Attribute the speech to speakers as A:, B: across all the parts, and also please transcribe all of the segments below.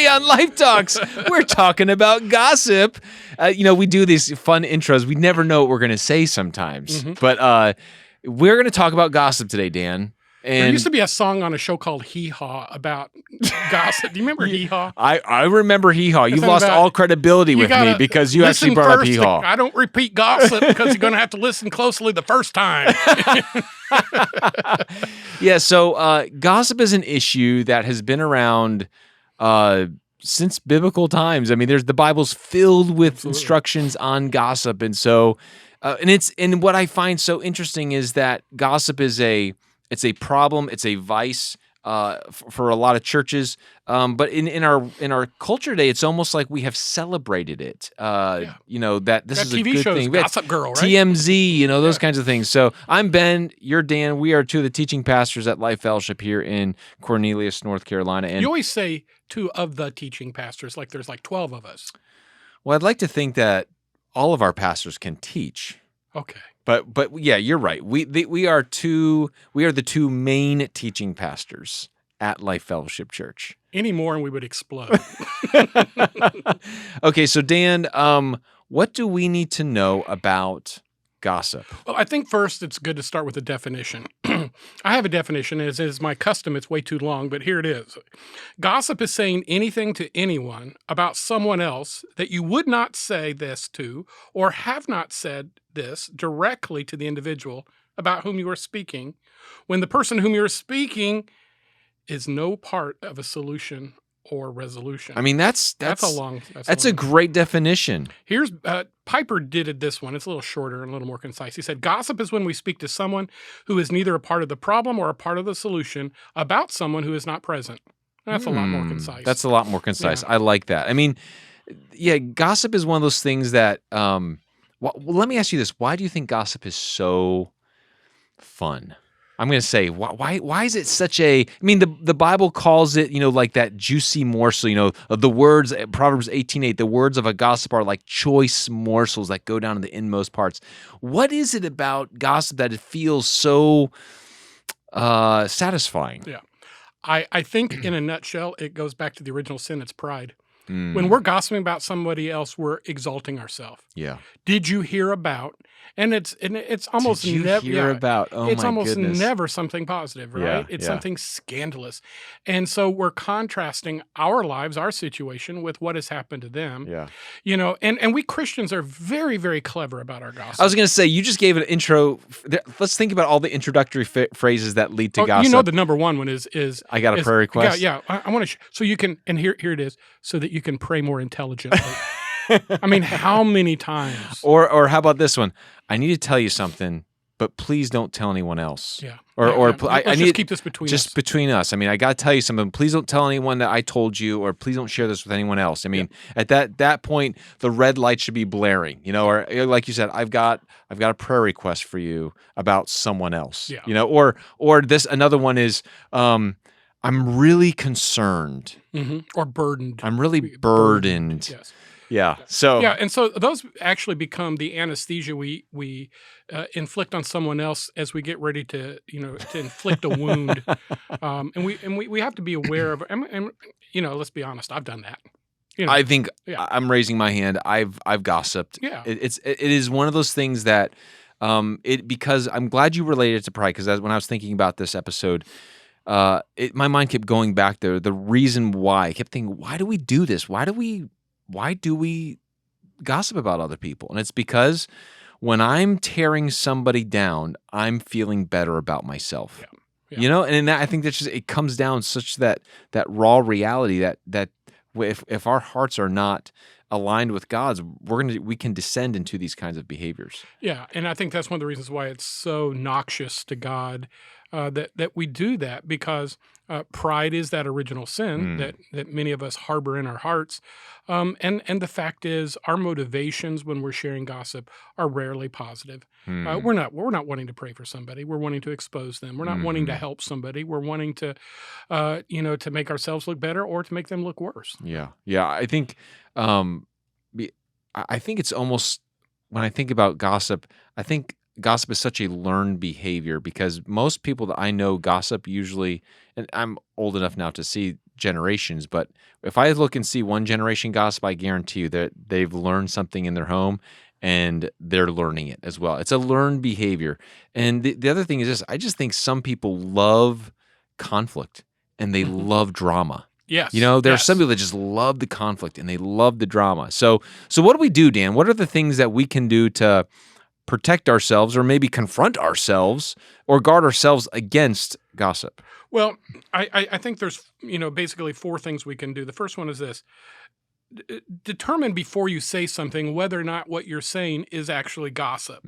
A: on Life Talks, we're talking about gossip. We do these fun intros. We never know what we're going to say sometimes. But we're going to talk about gossip today, Dan. And
B: there used to be a song on a show called Hee Haw about gossip. Do you remember Hee Haw?
A: I remember Hee Haw. You lost all credibility with me because you actually brought up Hee Haw.
B: I don't repeat gossip because you're going to have to listen closely the first time.
A: Yeah, so gossip is an issue that has been around since biblical times. I mean, the Bible's filled with instructions on gossip, and so and what I find so interesting is that gossip is it's a problem, it's a vice for a lot of churches, but in our culture today, it's almost like we have celebrated it. That this is a
B: TV
A: good
B: shows,
A: thing.
B: Gossip Girl, right?
A: TMZ, those kinds of things. So I'm Ben, you're Dan. We are two of the teaching pastors at Life Fellowship here in Cornelius, North Carolina. And
B: you always say two of the teaching pastors, like there's like 12 of us.
A: Well, I'd like to think that all of our pastors can teach.
B: Okay.
A: But yeah, you're right. We are the two main teaching pastors at Life Fellowship Church.
B: Any more and we would explode.
A: Okay, so Dan, what do we need to know about gossip?
B: Well, I think first it's good to start with a definition. I have a definition, as is my custom. It's way too long, but here it is. Gossip is saying anything to anyone about someone else that you would not say this to or have not said this directly to the individual about whom you are speaking, when the person whom you are speaking is no part of a solution or resolution.
A: I mean, that's a great definition.
B: Here's Piper did this one. It's a little shorter and a little more concise. He said, gossip is when we speak to someone who is neither a part of the problem or a part of the solution about someone who is not present. That's a lot more concise.
A: That's a lot more concise. Yeah. I like that. I mean, yeah, gossip is one of those things that, well, let me ask you this. Why do you think gossip is so fun? I'm going to say, why is it such a, I mean, the Bible calls it, like that juicy morsel, the words, Proverbs 18:8, the words of a gossip are like choice morsels that go down to the inmost parts. What is it about gossip that it feels so satisfying?
B: Yeah. I think in a nutshell, it goes back to the original sin. It's pride. When we're gossiping about somebody else, we're exalting ourselves.
A: Yeah.
B: Did you hear about? And it's almost never.
A: Hear about? Oh,
B: it's
A: my
B: almost
A: goodness.
B: Never something positive, right? It's something scandalous, and so we're contrasting our lives, our situation, with what has happened to them.
A: Yeah.
B: And we Christians are very, very clever about our gossip.
A: I was going to say, you just gave an intro. Let's think about all the introductory phrases that lead to gossip.
B: The number one one is
A: I got a prayer request.
B: Yeah. I want to. So you can, and here it is, so that you can pray more intelligently. I mean, how many times?
A: Or how about this one? I need to tell you something, but please don't tell anyone else.
B: Yeah.
A: I need
B: just keep this between us.
A: Just between us. I mean, I got to tell you something. Please don't tell anyone that I told you, or please don't share this with anyone else. I mean, at that point, the red light should be blaring. Or like you said, I've got a prayer request for you about someone else.
B: Yeah.
A: Or this another one is. I'm really concerned.
B: Mm-hmm. Or burdened.
A: I'm really burdened.
B: Yes.
A: Yeah. So
B: and so those actually become the anesthesia we inflict on someone else as we get ready to inflict a wound, and we have to be aware of. And let's be honest, I've done that.
A: I think I'm raising my hand. I've gossiped.
B: Yeah.
A: It is one of those things that because I'm glad you related it to pride, because when I was thinking about this episode. My mind kept going back there. The reason why I kept thinking, why do we do this? Why do we gossip about other people? And it's because when I'm tearing somebody down, I'm feeling better about myself.
B: Yeah.
A: And I think that's just, it comes down such that raw reality that if our hearts are not aligned with God's, we can descend into these kinds of behaviors.
B: Yeah, and I think that's one of the reasons why it's so noxious to God that we do that, because pride is that original sin that many of us harbor in our hearts, and the fact is our motivations when we're sharing gossip are rarely positive. We're not wanting to pray for somebody. We're wanting to expose them. We're not wanting to help somebody. We're wanting to to make ourselves look better or to make them look worse.
A: Yeah. I think it's almost, when I think about gossip, I think gossip is such a learned behavior, because most people that I know gossip usually, and I'm old enough now to see, generations, but if I look and see one generation gossip, I guarantee you that they've learned something in their home and they're learning it as well. It's a learned behavior. And the other thing is this, I just think some people love conflict and they love drama.
B: Yes.
A: There are some people that just love the conflict and they love the drama. So what do we do, Dan? What are the things that we can do to protect ourselves or maybe confront ourselves or guard ourselves against gossip?
B: Well, I think there's, basically 4 things we can do. The first one is this. Determine before you say something whether or not what you're saying is actually gossip.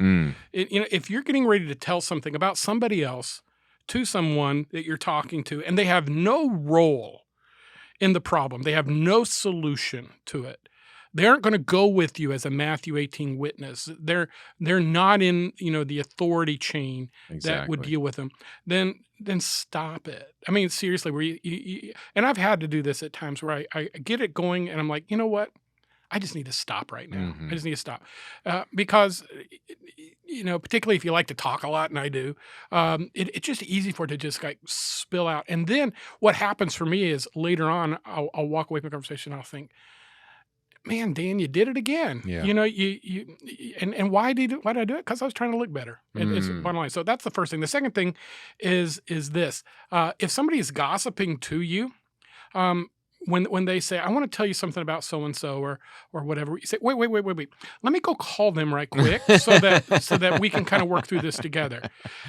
B: If you're getting ready to tell something about somebody else to someone that you're talking to and they have no role in the problem, they have no solution to it, they aren't going to go with you as a Matthew 18 witness. They're not in the authority chain that would deal with them. Then stop it. I mean, seriously, where you and I've had to do this at times where I get it going and I'm like, you know what? I just need to stop right now. I just need to stop because particularly if you like to talk a lot, and I do, it's just easy for it to just like spill out. And then what happens for me is later on, I'll walk away from the conversation and I'll think, man, Dan, you did it again.
A: Yeah.
B: And why did I do it? Because I was trying to look better. It's bottom line. So that's the first thing. The second thing is this: if somebody is gossiping to you, when they say, I want to tell you something about so and so or whatever, you say, wait. Let me go call them right quick so that we can kind of work through this together.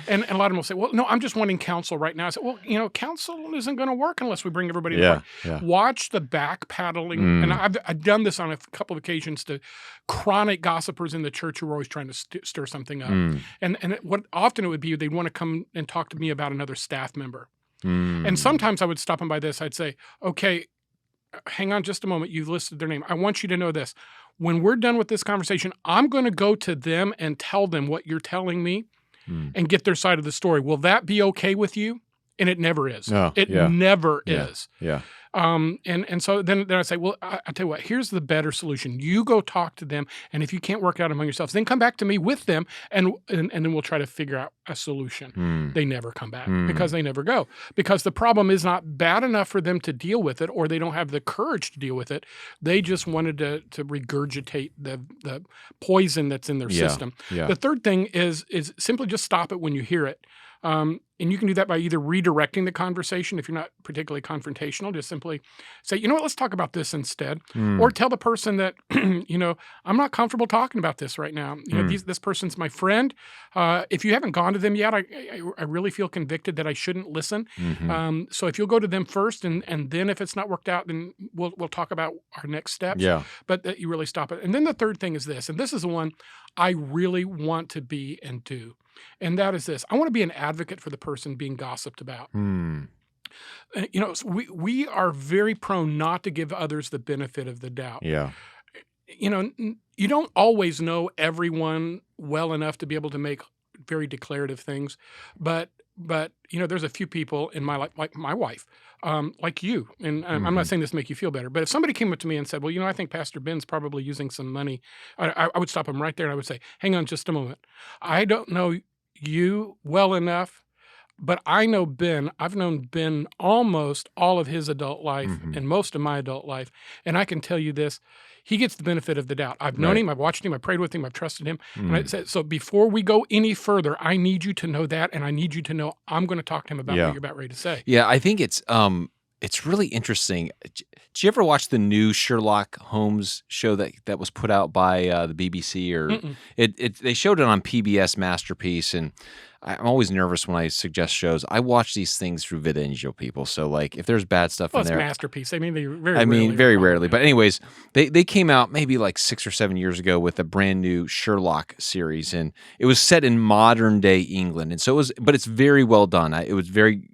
B: And a lot of them will say, well, no, I'm just wanting counsel right now. I said, well, counsel isn't going to work unless we bring everybody to work. Watch the backpedaling. And I've done this on a couple of occasions to chronic gossipers in the church who are always trying to stir something up. And what often it would be, they'd want to come and talk to me about another staff member. And sometimes I would stop them by this. I'd say, okay, hang on just a moment. You've listed their name. I want you to know this. When we're done with this conversation, I'm going to go to them and tell them what you're telling me and get their side of the story. Will that be okay with you? And it never is. It never is.
A: Yeah.
B: And so then I say, well, I tell you what, here's the better solution. You go talk to them, and if you can't work it out among yourselves, then come back to me with them, and then we'll try to figure out a solution. They never come back because they never go. Because the problem is not bad enough for them to deal with it, or they don't have the courage to deal with it. They just wanted to regurgitate the poison that's in their system. The third thing is simply just stop it when you hear it. And you can do that by either redirecting the conversation if you're not particularly confrontational. Just simply say, you know what, let's talk about this instead. Or tell the person that, I'm not comfortable talking about this right now. This person's my friend. If you haven't gone to them yet, I really feel convicted that I shouldn't listen. So if you'll go to them first, and then if it's not worked out, then we'll talk about our next steps. But that you really stop it. And then the third thing is this, and this is the one I really want to be and do. And that is this. I want to be an advocate for the person being gossiped about. So we are very prone not to give others the benefit of the doubt. You don't always know everyone well enough to be able to make very declarative things, but there's a few people in my life, like my wife, like you, and I'm not saying this to make you feel better, but if somebody came up to me and said, well, I think Pastor Ben's probably using some money, I would stop him right there and I would say, hang on just a moment. I don't know you well enough, but I know Ben. I've known Ben almost all of his adult life and most of my adult life, and I can tell you this. He gets the benefit of the doubt. I've known him. I've watched him. I prayed with him. I've trusted him. And I said, so before we go any further, I need you to know that, and I need you to know I'm going to talk to him about what you're about ready to say.
A: Yeah, I think it's really interesting. Did you ever watch the new Sherlock Holmes show that was put out by the BBC? Or they showed it on PBS Masterpiece, and I'm always nervous when I suggest shows. I watch these things through VidAngel, people. So like, if there's bad stuff in there,
B: Masterpiece. I mean, very
A: rarely. But anyways, they came out maybe like 6 or 7 years ago with a brand new Sherlock series, and it was set in modern day England, and so it was. But it's very well done. It was very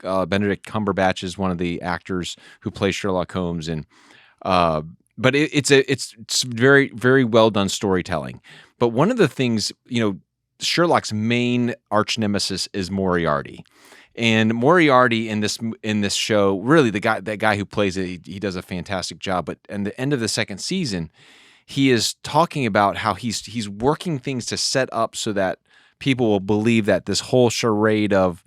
A: Benedict Cumberbatch is one of the actors who plays Sherlock Holmes, and but it's very, very well done storytelling. But one of the things, Sherlock's main arch nemesis is Moriarty, and Moriarty in this show, really that guy who plays it, he does a fantastic job. But at the end of the second season, he is talking about how he's working things to set up so that people will believe that this whole charade of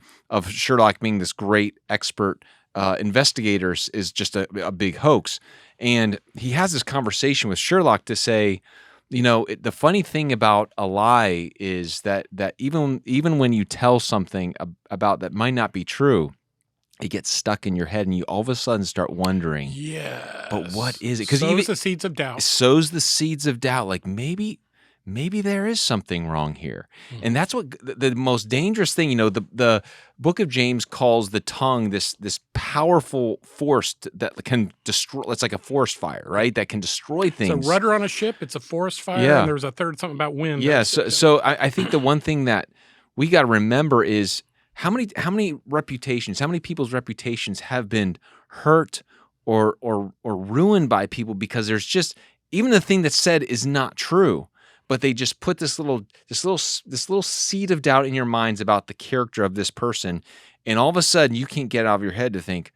A: Sherlock being this great expert investigators is just a big hoax. And he has this conversation with Sherlock to say, the funny thing about a lie is that even when you tell something about that might not be true, it gets stuck in your head, and you all of a sudden start wondering, but what is it? Because
B: sows the seeds of doubt.
A: Sows the seeds of doubt. Like maybe there is something wrong here. And that's what the most dangerous thing, the book of James calls the tongue this powerful force that can destroy. It's like a forest fire, right? That can destroy things.
B: It's a rudder on a ship. It's a forest fire.
A: Yeah.
B: And there's a third, something about wind.
A: Yeah. So I think the one thing that we got to remember is how many people's reputations have been hurt or ruined by people because there's just, even the thing that's said is not true, but they just put this little seed of doubt in your minds about the character of this person, and all of a sudden you can't get out of your head to think,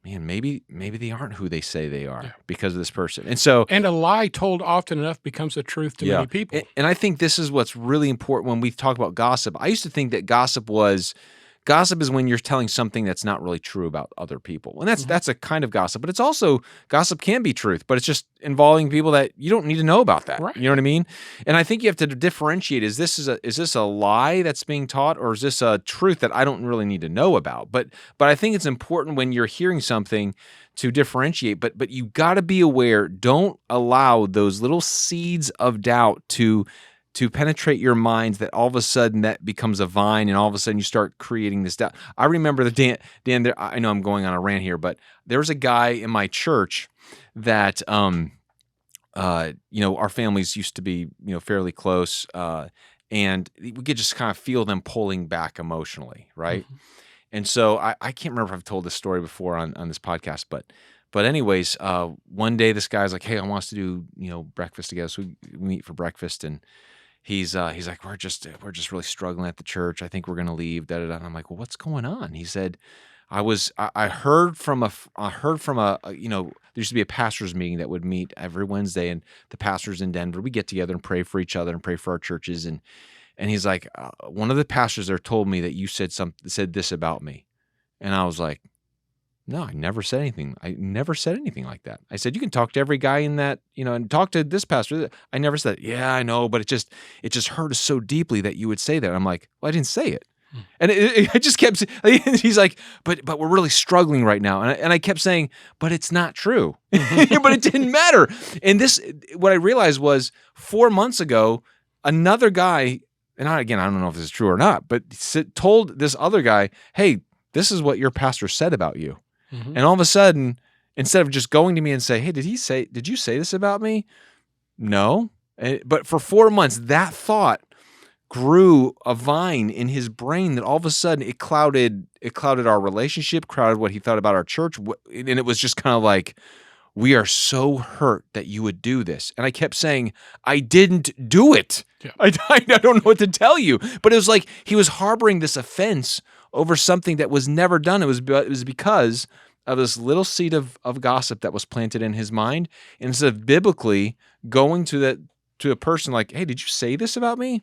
A: man, maybe they aren't who they say they are because of this person. And
B: a lie told often enough becomes a truth to many people.
A: And I think this is what's really important when we talk about gossip. I used to think that gossip is when you're telling something that's not really true about other people. And that's a kind of gossip, but it's also, gossip can be truth, but it's just involving people that you don't need to know about that.
B: Right.
A: You know what I mean? And I think you have to differentiate, is this a lie that's being taught, or is this a truth that I don't really need to know about? But I think it's important when you're hearing something to differentiate, but you got to be aware, don't allow those little seeds of doubt to penetrate your minds, that all of a sudden that becomes a vine, and all of a sudden you start creating this doubt. I remember Dan, there, I know I'm going on a rant here, but there was a guy in my church that, our families used to be, fairly close, and we could just kind of feel them pulling back emotionally, right? Mm-hmm. And so I can't remember if I've told this story before on this podcast, but anyways, one day this guy's like, hey, I want us to do, breakfast together. So we meet for breakfast, and he's like, we're just really struggling at the church. I think we're gonna leave. Da da da. And I'm like, well, what's going on? He said, I heard from a there used to be a pastors meeting that would meet every Wednesday, and the pastors in Denver, we get together and pray for each other and pray for our churches. And he's like, one of the pastors there told me that you said this about me, and I was like, no, I never said anything. I never said anything like that. I said, you can talk to every guy in that, and talk to this pastor. I never said, yeah, I know, but it just hurt us so deeply that you would say that. I'm like, well, I didn't say it. And I just kept, he's like, but we're really struggling right now. And I kept saying, but it's not true. But it didn't matter. And what I realized was 4 months ago, another guy, and I don't know if this is true or not, but told this other guy, hey, this is what your pastor said about you. Mm-hmm. And all of a sudden, instead of just going to me and say, hey, did you say this about me? No. But for 4 months, that thought grew a vine in his brain that all of a sudden it clouded our relationship, clouded what he thought about our church. And it was just kind of like, we are so hurt that you would do this. And I kept saying, I didn't do it. Yeah. I don't know what to tell you. But it was like he was harboring this offense over something that was never done. It was because of this little seed of gossip that was planted in his mind. And instead of biblically going to a person like, hey, did you say this about me?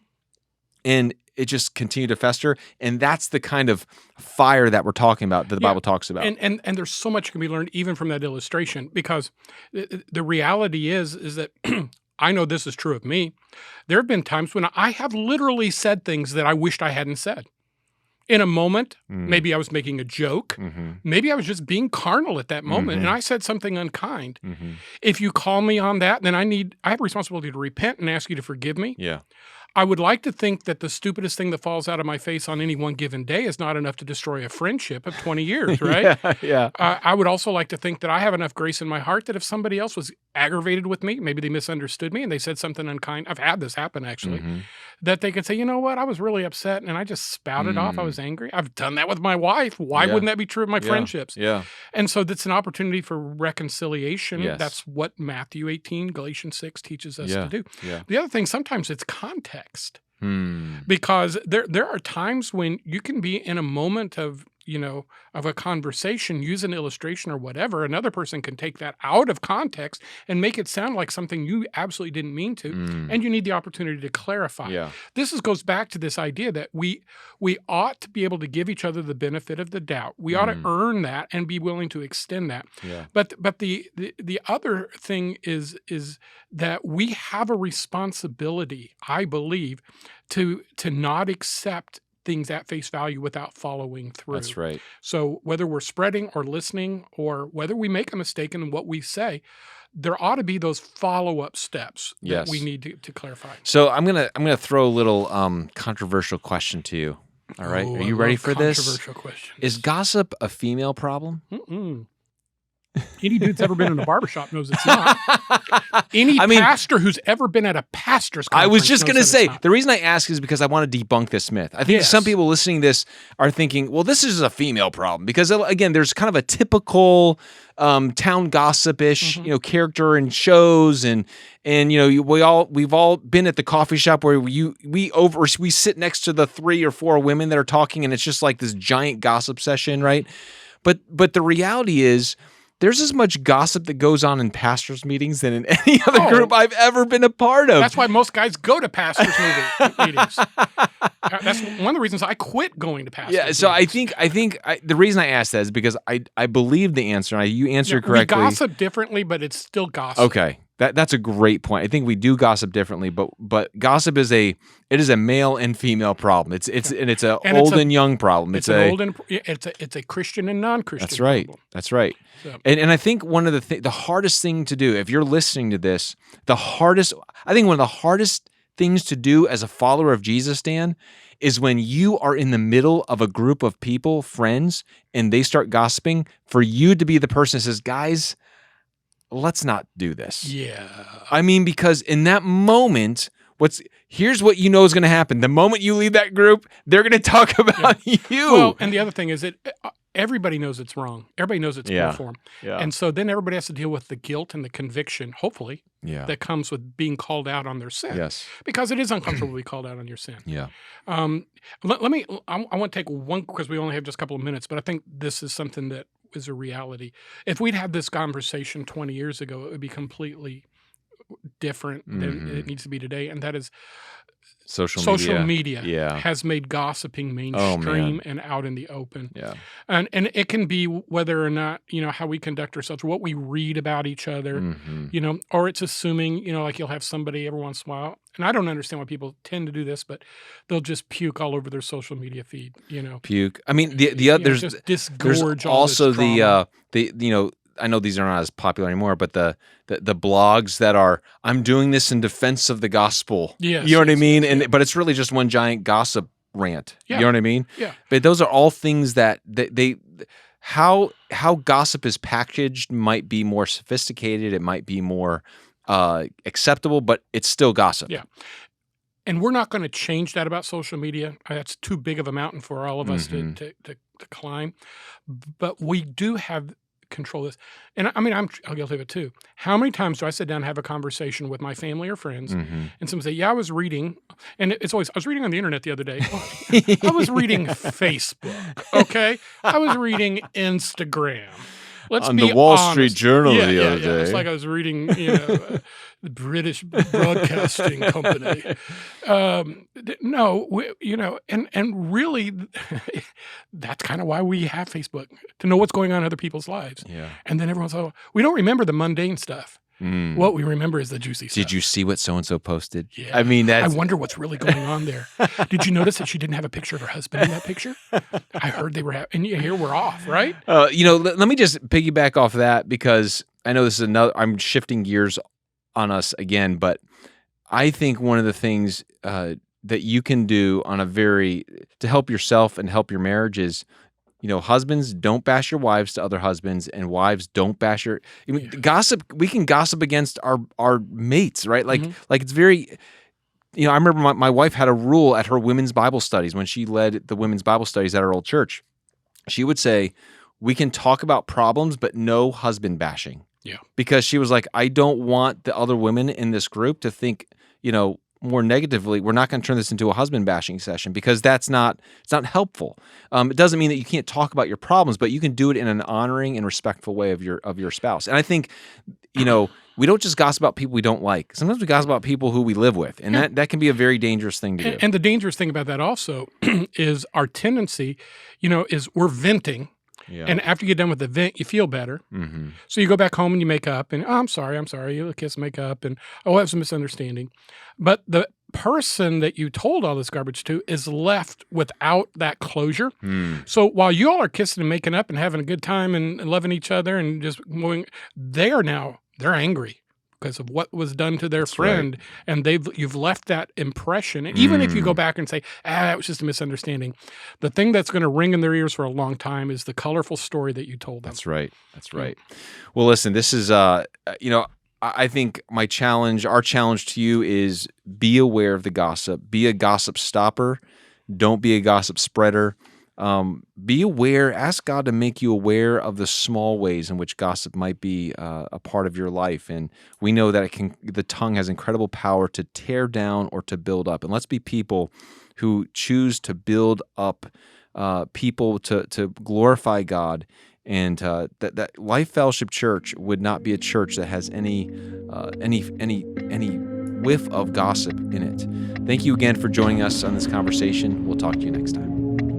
A: And it just continued to fester. And that's the kind of fire that we're talking about, that the Bible talks about.
B: And there's so much can be learned even from that illustration, because the reality is that I know this is true of me. There have been times when I have literally said things that I wished I hadn't said. In a moment, maybe I was making a joke. Mm-hmm. Maybe I was just being carnal at that moment, and I said something unkind. Mm-hmm. If you call me on that, then I have a responsibility to repent and ask you to forgive me.
A: Yeah.
B: I would like to think that the stupidest thing that falls out of my face on any one given day is not enough to destroy a friendship of 20 years, right?
A: Yeah.
B: I would also like to think that I have enough grace in my heart that if somebody else was aggravated with me, maybe they misunderstood me and they said something unkind. I've had this happen, actually. Mm-hmm. That they could say, you know what, I was really upset and I just spouted off. I was angry. I've done that with my wife. Why wouldn't that be true of my friendships?
A: Yeah.
B: And so that's an opportunity for reconciliation.
A: Yes.
B: That's what Matthew 18, Galatians 6 teaches us to do.
A: Yeah.
B: The other thing, sometimes it's context. Because there are times when you can be in a moment of, of a conversation, use an illustration or whatever, another person can take that out of context and make it sound like something you absolutely didn't mean to, and you need the opportunity to clarify.
A: Yeah.
B: This goes back to this idea that we ought to be able to give each other the benefit of the doubt. We ought to earn that and be willing to extend that.
A: Yeah.
B: But the other thing is that we have a responsibility, I believe, to not accept things at face value without following through.
A: That's right.
B: So whether we're spreading or listening, or whether we make a mistake in what we say, there ought to be those follow-up steps that we need to clarify.
A: So I'm gonna throw a little controversial question to you. All right, are you ready for this?
B: Controversial question.
A: Is gossip a female problem?
B: Any dude that's ever been in a barbershop knows it's not. Any pastor who's ever been at a pastor's conference
A: I was just going to say,
B: it's not.
A: the reason I ask is because I want to debunk this myth. I think some people listening to this are thinking, well, this is a female problem. Because, again, there's kind of a typical town gossip-ish character in shows. And we've all been at the coffee shop where we sit next to the 3 or 4 women that are talking, and it's just like this giant gossip session, right? But the reality is, there's as much gossip that goes on in pastors' meetings than in any other group I've ever been a part of.
B: That's why most guys go to pastors' meetings. That's one of the reasons I quit going to pastors' meetings.
A: So I think the reason I asked that is because I believe the answer. And you answered correctly.
B: We gossip differently, but it's still gossip.
A: Okay. That's a great point. I think we do gossip differently, but gossip is a male and female problem. It's an old and young problem.
B: It's a Christian and non-Christian.
A: That's right.
B: problem.
A: That's right.
B: So.
A: And I think one of the hardest thing to do, if you're listening to this, one of the hardest things to do as a follower of Jesus, Dan, is when you are in the middle of a group of people, friends, and they start gossiping, for you to be the person that says, guys, let's not do this.
B: Yeah.
A: I mean, because in that moment, here's what you know is going to happen. The moment you leave that group, they're going to talk about you.
B: Well, and the other thing is that everybody knows it's wrong. Everybody knows it's poor form.
A: Yeah.
B: And so then everybody has to deal with the guilt and the conviction, hopefully, that comes with being called out on their sin.
A: Yes.
B: Because it is uncomfortable to be called out on your sin.
A: Yeah.
B: I want to take one, because we only have just a couple of minutes, but I think this is something that is a reality. If we'd had this conversation 20 years ago, it would be completely different than it needs to be today. And that is social media has made gossiping mainstream and out in the open.
A: Yeah.
B: And it can be whether or not, how we conduct ourselves, what we read about each other, or it's assuming, like you'll have somebody every once in a while. And I don't understand why people tend to do this, but they'll just puke all over their social media feed,
A: Puke. I mean, the other,
B: just disgorge
A: there's
B: all
A: also
B: this trauma.
A: I know these are not as popular anymore, but the blogs that are, I'm doing this in defense of the gospel.
B: Yes,
A: you know what I mean? But it's really just one giant gossip rant.
B: Yeah.
A: You know what I mean?
B: Yeah.
A: But those are all things that how gossip is packaged might be more sophisticated. It might be more acceptable, but it's still gossip.
B: Yeah. And we're not going to change that about social media. That's too big of a mountain for all of us to climb. But we do have control this. And I mean, I'm guilty of it too. How many times do I sit down and have a conversation with my family or friends and someone say, I was reading, and it's always, I was reading on the internet the other day. I was reading Facebook, okay? I was reading Instagram. Let's
A: on
B: be
A: the Wall
B: honest.
A: Street Journal the other day.
B: It's like I was reading, the British Broadcasting Company. And really, that's kind of why we have Facebook, to know what's going on in other people's lives.
A: Yeah.
B: And then everyone's like, we don't remember the mundane stuff. What we remember is the juicy stuff.
A: Did you see what so-and-so posted?
B: Yeah.
A: I mean,
B: I wonder what's really going on there. Did you notice that she didn't have a picture of her husband in that picture? I heard they were and here we're off, right?
A: Let me just piggyback off that, because I know this is I'm shifting gears on us again, but I think one of the things that you can do to help yourself and help your marriage is, husbands, don't bash your wives to other husbands, and wives, don't bash gossip. We can gossip against our mates, right? Like it's very, I remember my wife had a rule at her women's Bible studies when she led the women's Bible studies at our old church. She would say, we can talk about problems, but no husband bashing.
B: Yeah.
A: Because she was like, I don't want the other women in this group to think, more negatively, we're not going to turn this into a husband bashing session, because it's not helpful. It doesn't mean that you can't talk about your problems, but you can do it in an honoring and respectful way of your spouse. And I think, we don't just gossip about people we don't like. Sometimes we gossip about people who we live with, and that can be a very dangerous thing to do.
B: And the dangerous thing about that also is our tendency, is we're venting.
A: Yeah.
B: And after you get done with the vent, you feel better.
A: Mm-hmm.
B: So you go back home and you make up, and I'm sorry, you kiss, make up, and that was a misunderstanding. But the person that you told all this garbage to is left without that closure. So while you all are kissing and making up and having a good time and loving each other and just moving, they're angry because of what was done to their friend, and you've left that impression. And even if you go back and say, that was just a misunderstanding, the thing that's going to ring in their ears for a long time is the colorful story that you told them.
A: That's right. Well, listen, this is, I think our challenge to you is be aware of the gossip, be a gossip stopper, don't be a gossip spreader. Be aware, ask God to make you aware of the small ways in which gossip might be a part of your life. And we know that the tongue has incredible power to tear down or to build up. And let's be people who choose to build up people to glorify God. And that Life Fellowship Church would not be a church that has any whiff of gossip in it. Thank you again for joining us on this conversation. We'll talk to you next time.